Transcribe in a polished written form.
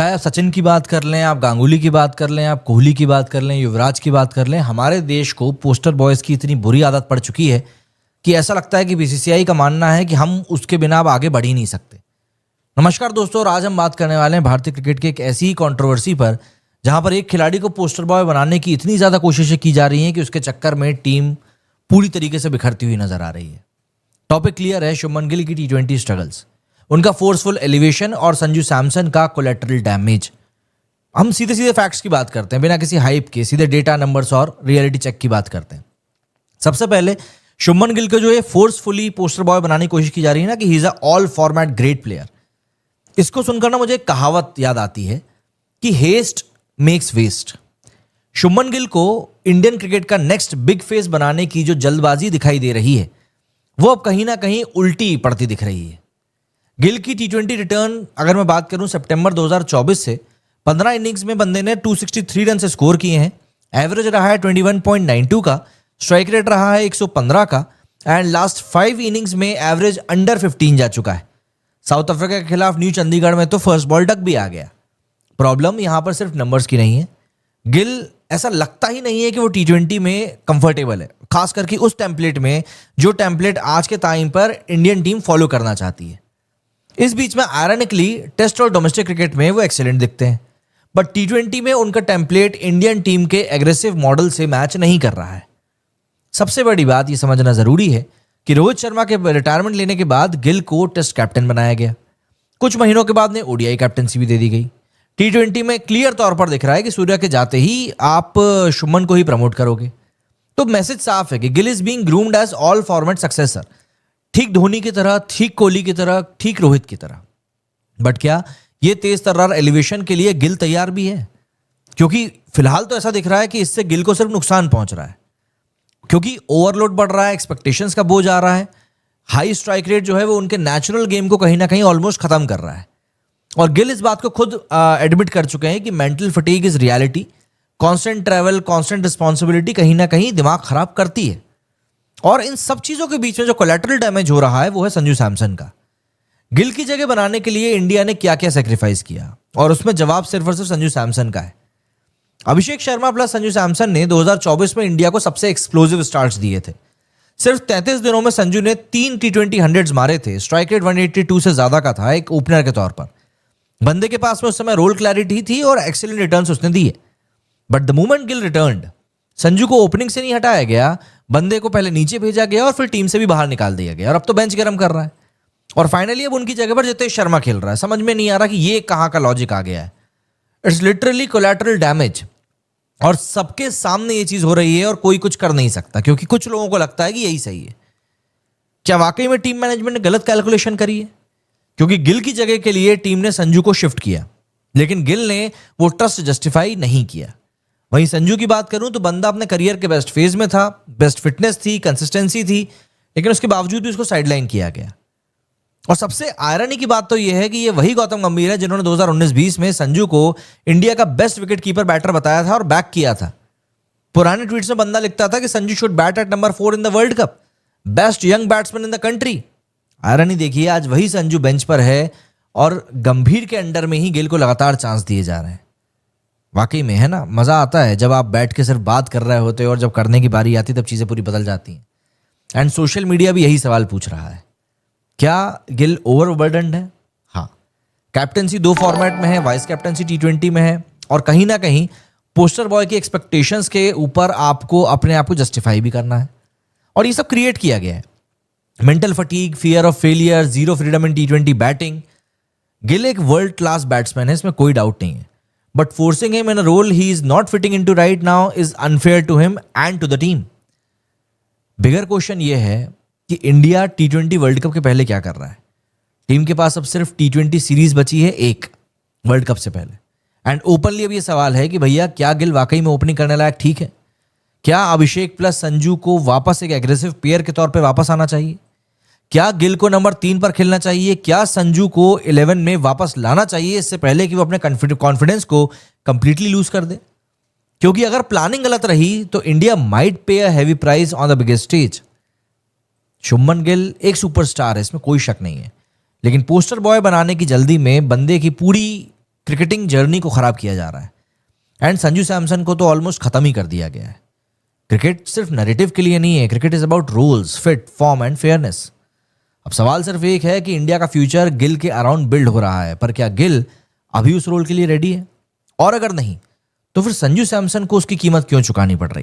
चाहे आप सचिन की बात कर लें, आप गांगुली की बात कर लें, आप कोहली की बात कर लें, युवराज की बात कर लें, हमारे देश को पोस्टर बॉयज़ की इतनी बुरी आदत पड़ चुकी है कि ऐसा लगता है कि बीसीसीआई का मानना है कि हम उसके बिना अब आगे बढ़ ही नहीं सकते। नमस्कार दोस्तों, और आज हम बात करने वाले हैं भारतीय क्रिकेट की एक ऐसी ही कंट्रोवर्सी पर जहां पर एक खिलाड़ी को पोस्टर बॉय बनाने की इतनी ज़्यादा कोशिशें की जा रही हैं कि उसके चक्कर में टीम पूरी तरीके से बिखरती हुई नजर आ रही है। टॉपिक क्लियर है, शुभमन गिल की टी20 स्ट्रगल्स, उनका फोर्सफुल एलिवेशन और संजू सैमसन का कोलैटरल डैमेज। हम सीधे सीधे फैक्ट्स की बात करते हैं, बिना किसी हाइप के, सीधे डेटा, नंबर्स और रियलिटी चेक की बात करते हैं। सबसे पहले शुभमन गिल को जो ये फोर्सफुली पोस्टर बॉय बनाने की कोशिश की जा रही है ना कि he is a all format great player, इसको सुनकर ना मुझे एक कहावत याद आती है कि haste makes waste. Shubman Gill को इंडियन क्रिकेट का नेक्स्ट बिग फेस बनाने की जो जल्दबाजी दिखाई दे रही है वो अब कहीं ना कहीं उल्टी पड़ती दिख रही है। गिल की टी20 रिटर्न अगर मैं बात करूं सितंबर 2024 से 15 इनिंग्स में बंदे ने 263 रन से स्कोर किए हैं। एवरेज रहा है 21.92 का, स्ट्राइक रेट रहा है 115 का, एंड लास्ट 5 इनिंग्स में एवरेज अंडर 15 जा चुका है। साउथ अफ्रीका के खिलाफ न्यू चंडीगढ़ में तो फर्स्ट बॉल डक भी आ गया। प्रॉब्लम यहां पर सिर्फ नंबर्स की नहीं है, गिल ऐसा लगता ही नहीं है कि वो टी20 में कंफर्टेबल है, खास करके उस टेम्पलेट में जो टेम्पलेट आज के टाइम पर इंडियन टीम फॉलो करना चाहती है। इस बीच में आयरनिकली टेस्ट और डोमेस्टिक क्रिकेट में वो एक्सीलेंट दिखते हैं, बट टी20 में उनका टेम्पलेट इंडियन टीम के एग्रेसिव मॉडल से मैच नहीं कर रहा है। सबसे बड़ी बात ये समझना जरूरी है कि रोहित शर्मा के रिटायरमेंट लेने के बाद गिल को टेस्ट कैप्टन बनाया गया। कुछ महीनों के बाद ने ओडीआई कैप्टनसी भी दे दी गई। टी20 में क्लियर तौर पर दिख रहा है कि सूर्या के जाते ही आप शुभमन को ही प्रमोट करोगे। तो मैसेज साफ है कि Gill is being groomed as all format successor, ठीक धोनी की तरह, ठीक कोहली की तरह, ठीक रोहित की तरह। बट क्या ये तेज तर्रार एलिवेशन के लिए गिल तैयार भी है? क्योंकि फिलहाल तो ऐसा दिख रहा है कि इससे गिल को सिर्फ नुकसान पहुंच रहा है, क्योंकि ओवरलोड बढ़ रहा है, एक्सपेक्टेशंस का बोझ आ रहा है, हाई स्ट्राइक रेट जो है वो उनके नेचुरल गेम को कहीं ना कहीं ऑलमोस्ट खत्म कर रहा है। और गिल इस बात को खुद एडमिट कर चुके हैं कि mental fatigue is reality, constant travel, constant responsibility कहीं ना कहीं दिमाग खराब करती है। और इन सब चीजों के बीच में जो कोलैटरल डैमेज हो रहा है वो है संजू सैमसन का। गिल की जगह बनाने के लिए इंडिया ने क्या क्या सेक्रीफाइस किया, और उसमें जवाब सिर्फ और सिर्फ संजू सैमसन का है। अभिषेक शर्मा प्लस संजू सैमसन ने 2024 में इंडिया को सबसे एक्सप्लोसिव स्टार्ट्स दिए थे। सिर्फ 33 दिनों में संजू ने 3 टी20 हंड्रेड्स मारे थे, स्ट्राइक रेट 182 से ज्यादा का था एक ओपनर के तौर पर। बंदे के पास में उस समय रोल क्लैरिटी थी और एक्सीलेंट रिटर्न्स उसने दिए। But the moment Gill returned, Sanju को ओपनिंग से नहीं हटाया गया, बंदे को पहले नीचे भेजा गया और फिर टीम से भी बाहर निकाल दिया गया, और अब तो बेंच गरम कर रहा है। और फाइनली अब उनकी जगह पर जितेश शर्मा खेल रहा है। समझ में नहीं आ रहा कि ये कहां का लॉजिक आ गया है। इट्स लिटरली कोलैटरल डैमेज, और सबके सामने ये चीज हो रही है और कोई कुछ कर नहीं सकता, क्योंकि कुछ लोगों को लगता है कि यही सही है। क्या वाकई में टीम मैनेजमेंट ने गलत कैलकुलेशन करी है? क्योंकि गिल की जगह के लिए टीम ने संजू को शिफ्ट किया, लेकिन गिल ने वो ट्रस्ट जस्टिफाई नहीं किया। वहीं संजू की बात करूं तो बंदा अपने करियर के बेस्ट फेज में था, बेस्ट फिटनेस थी, कंसिस्टेंसी थी, लेकिन उसके बावजूद भी उसको साइडलाइन किया गया। और सबसे आयरनी की बात तो यह है कि ये वही गौतम गंभीर है जिन्होंने 2019-20 में संजू को इंडिया का बेस्ट विकेट कीपर बैटर बताया था और बैक किया था। पुराने ट्वीट्स में बंदा लिखता था कि Sanju should bat at number 4 in the world cup, best young batsman in the country. Irony देखिए, आज वही संजू बेंच पर है और गंभीर के अंडर में ही गिल को लगातार चांस दिए जा रहे हैं। वाकई में है ना, मजा आता है जब आप बैठ के सिर्फ बात कर रहे होते हो और जब करने की बारी आती तब चीजें पूरी बदल जाती हैं। एंड सोशल मीडिया भी यही सवाल पूछ रहा है, क्या गिल ओवरबर्डन्ड है? हाँ, कैप्टनसी 2 फॉर्मेट में है, वाइस कैप्टनसी टी20 में है, और कहीं ना कहीं पोस्टर बॉय की एक्सपेक्टेशंस के ऊपर आपको अपने आप को जस्टिफाई भी करना है, और ये सब क्रिएट किया गया है। Mental fatigue, fear of failure, zero freedom in T20 batting. Gill एक वर्ल्ड क्लास बैट्समैन है, इसमें कोई डाउट नहीं है, but forcing him in a role he is not fitting into right now is unfair to him and to the team. Bigger question ये है कि India टी20 world cup के पहले क्या कर रहा है? टीम के पास अब सिर्फ टी20 सीरीज बची है एक, वर्ल्ड कप से पहले। एंड ओपनली अब ये सवाल है कि भैया क्या गिल वाकई में ओपनिंग करने लायक ठीक है? क्या अभिषेक प्लस संजू को वापस एक एग्रेसिव पेयर के तौर पे वापस आना चाहिए? क्या गिल को नंबर 3 पर खेलना चाहिए? क्या संजू को 11 में वापस लाना चाहिए इससे पहले कि वो अपने कॉन्फिडेंस को कंप्लीटली लूज कर दे? क्योंकि अगर प्लानिंग गलत रही तो इंडिया माइट पे a heavy price on the biggest stage. Shubman Gill एक सुपरस्टार है, इसमें कोई शक नहीं है, लेकिन पोस्टर बॉय बनाने की जल्दी में बंदे की पूरी क्रिकेटिंग जर्नी को खराब किया जा रहा है। एंड संजू सैमसन को तो ऑलमोस्ट खत्म ही कर दिया गया है। क्रिकेट सिर्फ नैरेटिव के लिए नहीं है, cricket is about rules, fit, form and fairness. अब सवाल सिर्फ एक है कि इंडिया का फ्यूचर गिल के अराउंड बिल्ड हो रहा है, पर क्या गिल अभी उस रोल के लिए रेडी है? और अगर नहीं, तो फिर संजू सैमसन को उसकी कीमत क्यों चुकानी पड़ रही है?